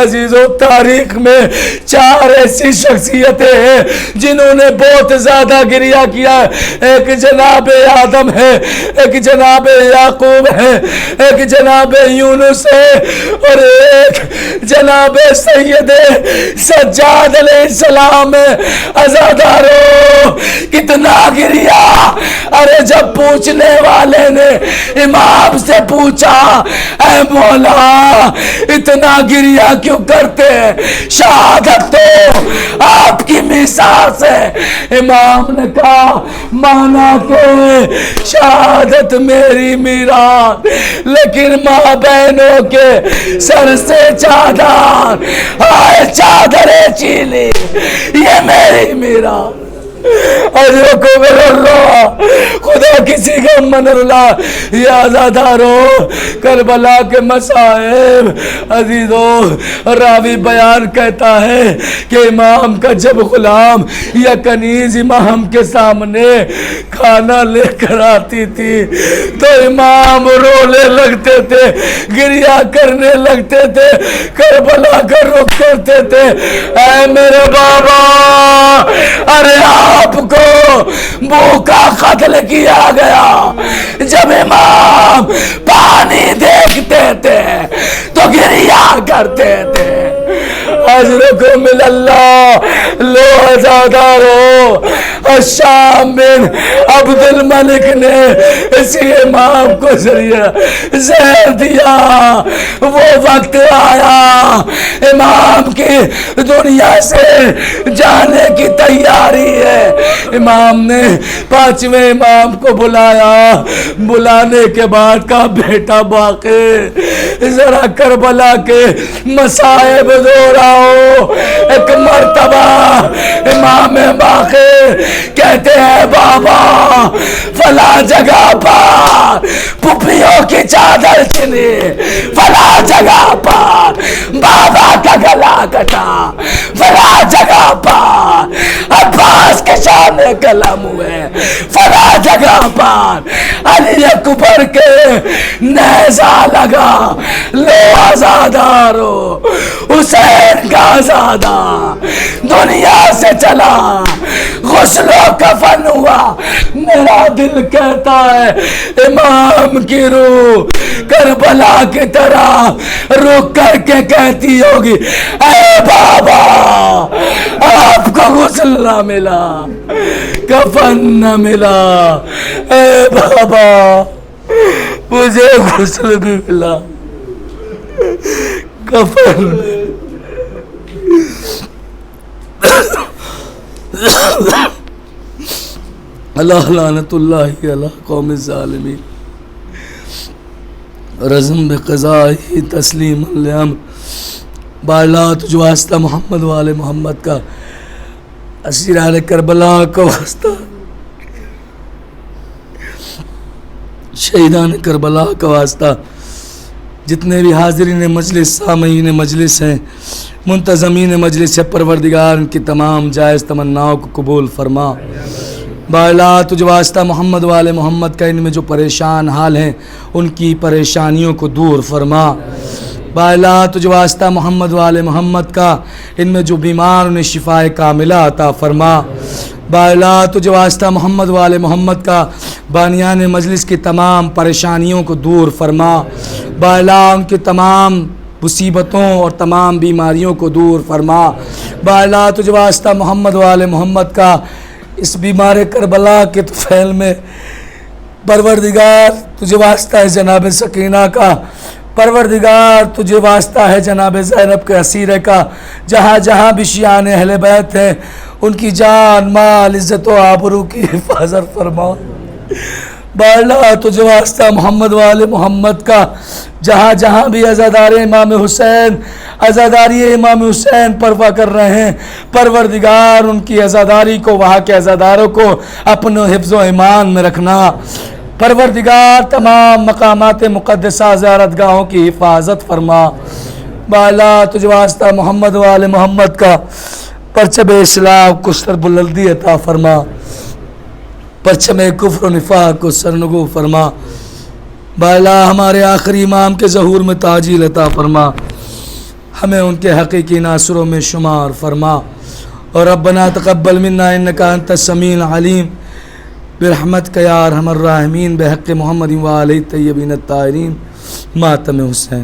[SPEAKER 5] عزیزو تاریخ میں 4 ایسی شخصیتیں ہیں جنہوں نے بہت زیادہ گریہ کیا ہے۔ ایک جناب آدم ہے، ایک جناب یعقوب ہے، ایک جناب یونس ہے، اور ایک جناب سید سجاد علیہ السلام ہے۔ عزادارو کتنا گریہ! ارے جب پوچھنے والے نے امام سے پوچھا اے مولا اتنا گریہ کیوں کرتے ہیں؟ شہادت تو آپ کی میراث ہے۔ امام نے کہا مانا کہ شہادت میری میراث، لیکن ماں بہنوں کے سر سے چادر آئے چادریں چیلی، یہ میری میراث۔ اجرکم اللہ خدا کسی کا من اللہ یا آزادارو کربلا کے مصائب عزیزو راوی بیان کہتا ہے کہ امام کا جب غلام یا کنیز امام کے سامنے کھانا لے کر آتی تھی تو امام رونے لگتے تھے گریہ کرنے لگتے تھے کربلا کا رخ کرتے تھے اے میرے بابا ارے آپ کو بھوکا قتل کیا گیا جب امام پانی دیکھتے تھے تو گریہ کرتے تھے اجرکم اللہ لو ازادارو الشام بن عبد الملک نے اسی امام کو زہر دیا وہ وقت آیا امام کی دنیا سے جانے کی تیاری ہے امام نے پانچویں امام کو بلایا بلانے کے بعد کہا بیٹا باقر ذرا کربلا کے مصائب دہراؤ ایک مرتبہ امام باقر کہتے ہیں بابا فلاں جگہ پر پھپھیوں کی چادر چنی فلاں جگہ پر بابا کا گلا کٹا فلاں جگہ پر عباس کے شان قلم ہوئے فلاں جگہ پر علی اکبر کے نیزہ لگا لو آزادارو حسین کا آزادہ دنیا سے چلا غسل و کفن ہوا میرا دل کہتا ہے امام کی روح کربلا کی طرح رک کر کے کہتی ہوگی اے بابا آپ کو غسل نہ ملا کفن نہ ملا اے بابا مجھے غسل بھی ملا کفن اللہ لعنت اللہ علی قوم الظالمین رزم بقضائی تسلیم الامر بالا تجھ واسطہ محمد والے محمد کا اسیران کربلا کا واسطہ شہیدان کربلا کا واسطہ جتنے بھی حاضرین مجلس سامعین مجلس ہیں منتظمین مجلس سے پروردگار ان کی تمام جائز تمناؤں کو قبول فرما بالا تجھ واسطہ محمد والے محمد کا ان میں جو پریشان حال ہیں ان کی پریشانیوں کو دور فرما بالا تجھ واسطہ محمد والے محمد کا ان میں جو بیمار انہیں شفائے کاملہ عطا فرما بالا تجھ واسطہ محمد والے محمد کا بانیان مجلس کی تمام پریشانیوں کو دور فرما بالا ان کی تمام مصیبتوں اور تمام بیماریوں کو دور فرما بالا تجھ واسطہ محمد والے محمد کا اس بیمار کربلا کے طفیل میں پروردگار تجھے واسطہ ہے جناب سکینہ کا پروردگار تجھے واسطہ ہے جناب زینب کے اسیرے کا جہاں جہاں بھی شیعان اہل بیت ہیں ان کی جان مال عزت و آبرو کی حفاظت فرما بالا تجھے واسطہ محمد والے محمد کا جہاں جہاں بھی عزادار امام حسین عزاداری امام حسین پروا کر رہے ہیں پروردگار ان کی عزاداری کو وہاں کے عزاداروں کو اپنے حفظ و ایمان میں رکھنا پروردگار تمام مقامات مقدسہ زیارت گاہوں کی حفاظت فرما بالا تجھے واسطہ محمد والے محمد کا پرچم اسلام کو سر بلندی عطا فرما پرچم کفر و نفاق کو سرنگو فرما بالا ہمارے آخری امام کے ظہور میں تاجیل عطا فرما ہمیں ان کے حقیقی ناصروں میں شمار فرما اور ربنا تقبل منا انکا انت السمیع العلیم برحمتک یا ارحم الراحمین بحق محمد و آلہ الطیبین الطاہرین ماتم حسین